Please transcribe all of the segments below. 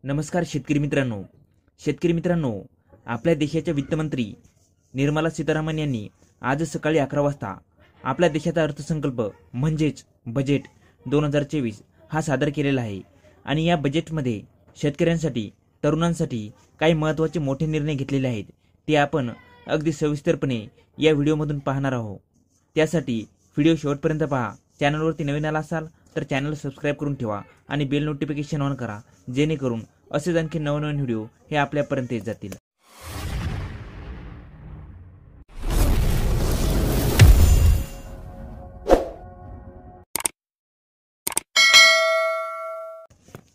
नमस्कार शेतकरी मित्रांनो, आपल्या देशाच्या वित्तमंत्री निर्मला सीतारामन यांनी आज सकाळी 11 वाजता आपल्या देशाचा अर्थसंकल्प म्हणजेच बजेट 2024 हा सादर केलेला आहे। आणि या बजेटमध्ये शेतकऱ्यांसाठी, तरुणांसाठी काही महत्त्वाचे मोठे निर्णय घेतलेले आहेत। ते आपण अगदी सविस्तरपणे या व्हिडिओमधून पाहणार आहोत। त्यासाठी व्हिडिओ शेवटपर्यंत पहा। चॅनलवरती नवीन आला असाल तर चॅनल सबस्क्राइब करून ठेवा आणि बेल नोटिफिकेशन ऑन करा, जेणेकरून असेच आणखी नवनवीन व्हिडिओ हे आपल्यापर्यंत येत जातील।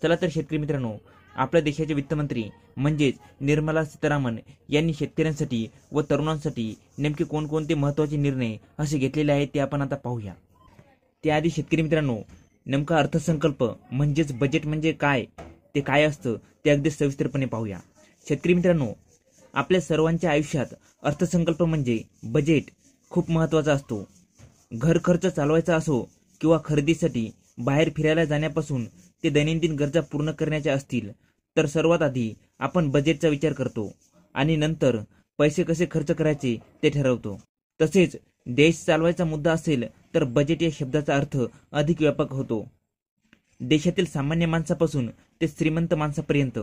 चला तर शेतकरी मित्रांनो, आपल्या देशाचे वित्तमंत्री म्हणजेच निर्मला सीतारामन यांनी शेतकऱ्यांसाठी व तरुणांसाठी नेमके कोणकोणते महत्त्वाचे निर्णय असे घेतलेले आहेत ते आपण आता पाहूया। त्याआधी शेतकरी मित्रांनो, नेमका अर्थसंकल्प म्हणजेच बजेट म्हणजे काय, ते काय असतं ते अगदी सविस्तरपणे पाहूया। शेतकरी मित्रांनो, आपल्या सर्वांच्या आयुष्यात अर्थसंकल्प म्हणजे बजेट खूप महत्त्वाचा असतो। घर खर्च चालवायचा असो किंवा खरेदीसाठी बाहेर फिरायला जाण्यापासून ते दैनंदिन गरजा पूर्ण करण्याच्या असतील तर सर्वात आधी आपण बजेटचा विचार करतो आणि नंतर पैसे कसे खर्च करायचे ते ठरवतो। तसेच देश चालवायचा मुद्दा असेल तर बजेट या शब्दाचा अर्थ अधिक व्यापक होतो। देशातील सामान्य माणसापासून ते श्रीमंत माणसापर्यंत,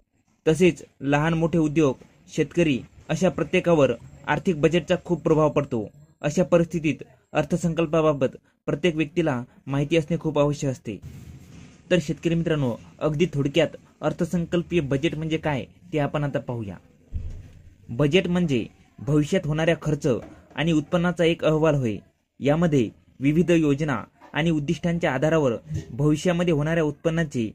तसेच लहान मोठे उद्योग, शेतकरी अशा प्रत्येकावर आर्थिक बजेटचा खूप प्रभाव पडतो। अशा परिस्थितीत अर्थसंकल्पाबाबत प्रत्येक व्यक्तीला माहिती असणे खूप आवश्यक असते। तर शेतकरी मित्रांनो, अगदी थोडक्यात अर्थसंकल्पीय बजेट म्हणजे काय ते आपण आता पाहूया। बजेट म्हणजे भविष्यात होणाऱ्या खर्च आणि उत्पन्नाचा एक अहवाल होय। यामध्ये विविध योजना आणि उद्दिष्टांच्या आधारावर भविष्यामध्ये होणाऱ्या उत्पन्नाचे,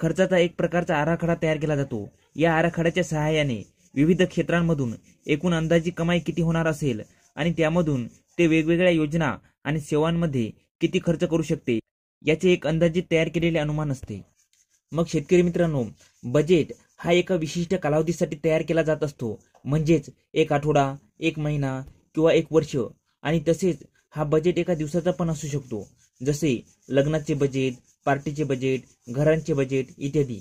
खर्चाचा एक प्रकारचा आराखडा तयार केला जातो। या आराखड्याच्या सहाय्याने विविध क्षेत्रांमधून एकूण अंदाजी कमाई किती होणार असेल आणि त्यामधून ते वेगवेगळ्या योजना आणि सेवांमध्ये किती खर्च करू शकते याचे एक अंदाजित तयार केलेले अनुमान असते। मग शेतकरी मित्रांनो, बजेट हा एका विशिष्ट कालावधीसाठी तयार केला जात असतो, म्हणजेच एक आठवडा, एक महिना किंवा एक वर्ष। आणि तसेच हा बजेट एका दिवसाचा पण असू शकतो, जसे लग्नाचे बजेट, पार्टीचे बजेट, घरांचे बजेट इत्यादी।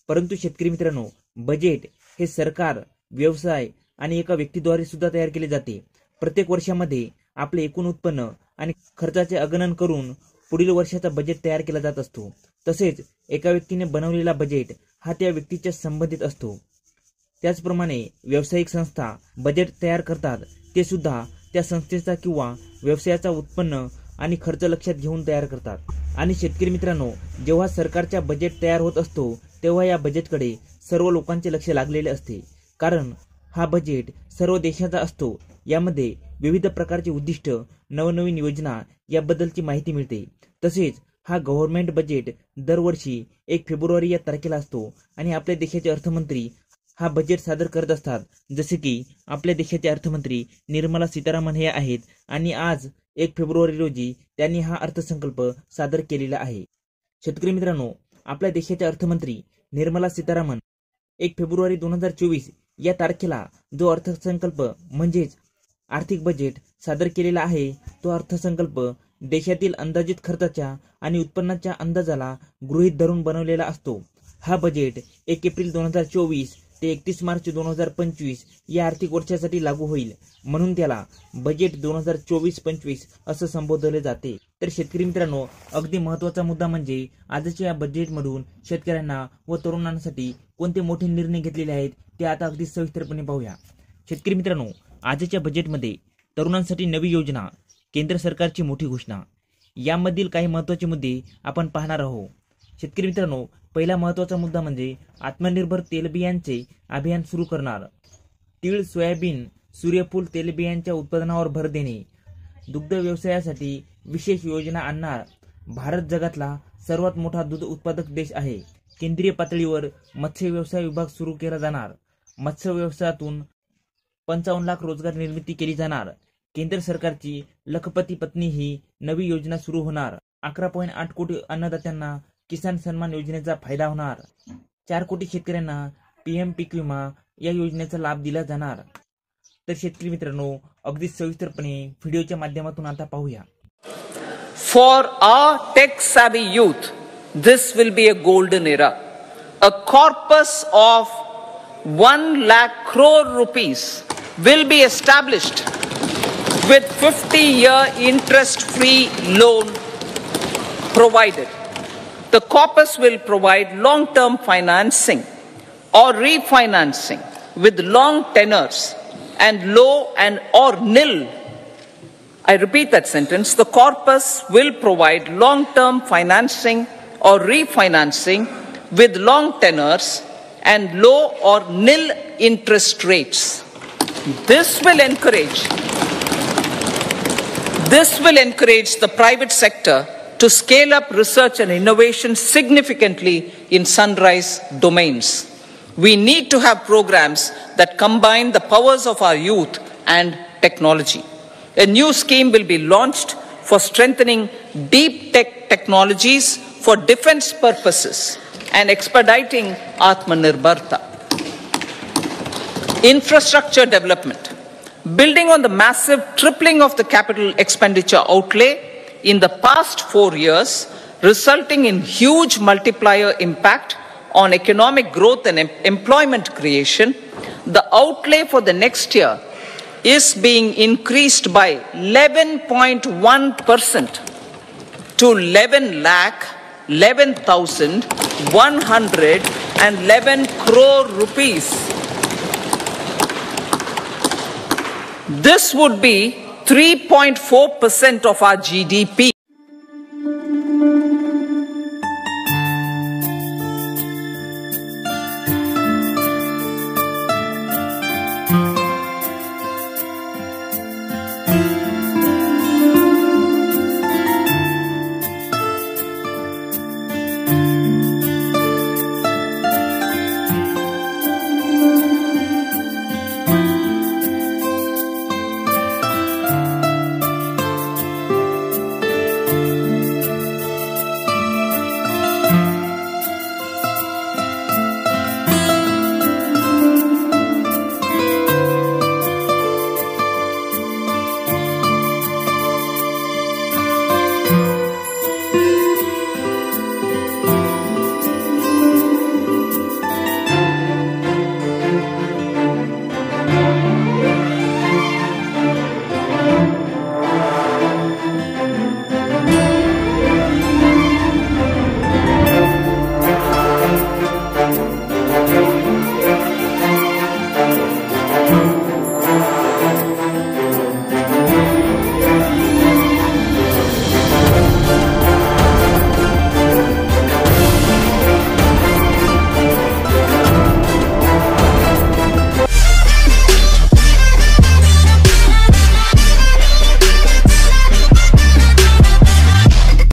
परंतु शेतकरी मित्रांनो, बजेट हे सरकार, व्यवसाय आणि एका व्यक्तीद्वारे सुद्धा तयार केले जाते। प्रत्येक वर्षामध्ये आपले एकूण उत्पन्न आणि खर्चाचे आकलन करून पुढील वर्षाचा बजेट तयार केला जात असतो। तसेच एका व्यक्तीने बनवलेला बजेट हा त्या व्यक्तीच्या संबंधित असतो। त्याचप्रमाणे व्यावसायिक संस्था बजेट तयार करतात, ते सुद्धा त्या संस्थेचा किंवा व्यवसायाचा उत्पन्न आणि खर्च लक्षात घेऊन तयार करतात। आणि शेतकरी मित्रांनो, जेव्हा सरकारचा बजेट तयार होत असतो तेव्हा या बजेटकडे सर्व लोकांचे लक्ष लागलेले असते, कारण हा बजेट सर्व देशाचा असतो। यामध्ये विविध प्रकारचे उद्दिष्ट, नवनवीन योजना याबद्दलची माहिती मिळते। तसेच हा गव्हर्नमेंट बजेट दरवर्षी 1 फेब्रुवारी या तारखेला असतो आणि आपल्या देशाचे अर्थमंत्री हा बजेट सादर करत असतात। जसे की आपल्या देशाचे अर्थमंत्री निर्मला सीतारामन हे आहेत आणि आज 1 फेब्रुवारी रोजी त्यांनी हा अर्थसंकल्प सादर केलेला आहे। शेतकरी मित्रांनो, आपल्या देशाचे अर्थमंत्री निर्मला सीतारामन 1 फेब्रुवारी 2024 या तारखेला जो अर्थसंकल्प म्हणजेच आर्थिक बजेट सादर केलेला आहे, तो अर्थसंकल्प देशातील अंदाजित खर्चाच्या आणि उत्पन्नाच्या अंदाजाला गृहीत धरून बनवलेला असतो। हा बजेट 1 एप्रिल 2024 ते 31 मार्च 2025 या आर्थिक वर्षासाठी लागू होईल, म्हणून त्याला बजेट 2024-25 असं संबोधले जाते। तर शेतकरी मित्रांनो, अगदी महत्त्वाचा मुद्दा म्हणजे आजच्या या बजेटमधून शेतकऱ्यांना व तरुणांसाठी कोणते मोठे निर्णय घेतलेले आहेत ते आता अगदी सविस्तरपणे पाहूया। शेतकरी मित्रांनो, आजच्या बजेटमध्ये तरुणांसाठी नवी योजना, केंद्र सरकारची मोठी घोषणा यामधील काही महत्त्वाचे मुद्दे आपण पाहणार आहोत। शेतकरी मित्रांनो, पहिला महत्त्वाचा मुद्दा म्हणजे आत्मनिर्भर तेलबियांचे अभियान सुरू करणार। तीळ, सोयाबीन, सूर्यफूल तेलबियांच्या उत्पादनावर भर देणे, दुग्ध व्यवसायासाठी विशेष योजना आणणार। भारत जगातला सर्वात मोठा दूध उत्पादक देश आहे। केंद्रीय पातळीवर मत्स्य व्यवसाय विभाग सुरू केला जाणार। मत्स्य व्यवसायातून 55 लाख रोजगार निर्मिती केली जाणार। केंद्र सरकारची लखपती पत्नी ही नवी योजना सुरू होणार। 11.8 कोटी अन्नदात्यांना किसान सन्मान योजनेचा फायदा होणार। 4 कोटी शेतकऱ्यांना PM पीक विमा या योजनेचा लाभ दिला जाणार। तर शेतकरी मित्रांनो, अगदी सविस्तरपणे व्हिडिओच्या माध्यमातून आता पाहूया। For our tech savvy youth, this will be a golden era. a corpus of 1 lakh crore rupees will be established with 50-year interest-free loan provided. The corpus will provide long-term financing or refinancing with long tenors and low and or nil. I repeat that sentence. The corpus will provide long-term financing or refinancing with long tenors and low or nil interest rates. This will encourage the private sector to scale up research and innovation significantly in sunrise domains. We need to have programs that combine the powers of our youth and technology. A new scheme will be launched for strengthening deep tech technologies for defense purposes and expediting Atmanirbharta. Infrastructure development. Building on the massive tripling of the capital expenditure outlay in the past 4 years, resulting in huge multiplier impact on economic growth and employment creation, the outlay for the next year is being increased by 11.1% to 11,111 crore rupees. This would be 3.4% of our GDP.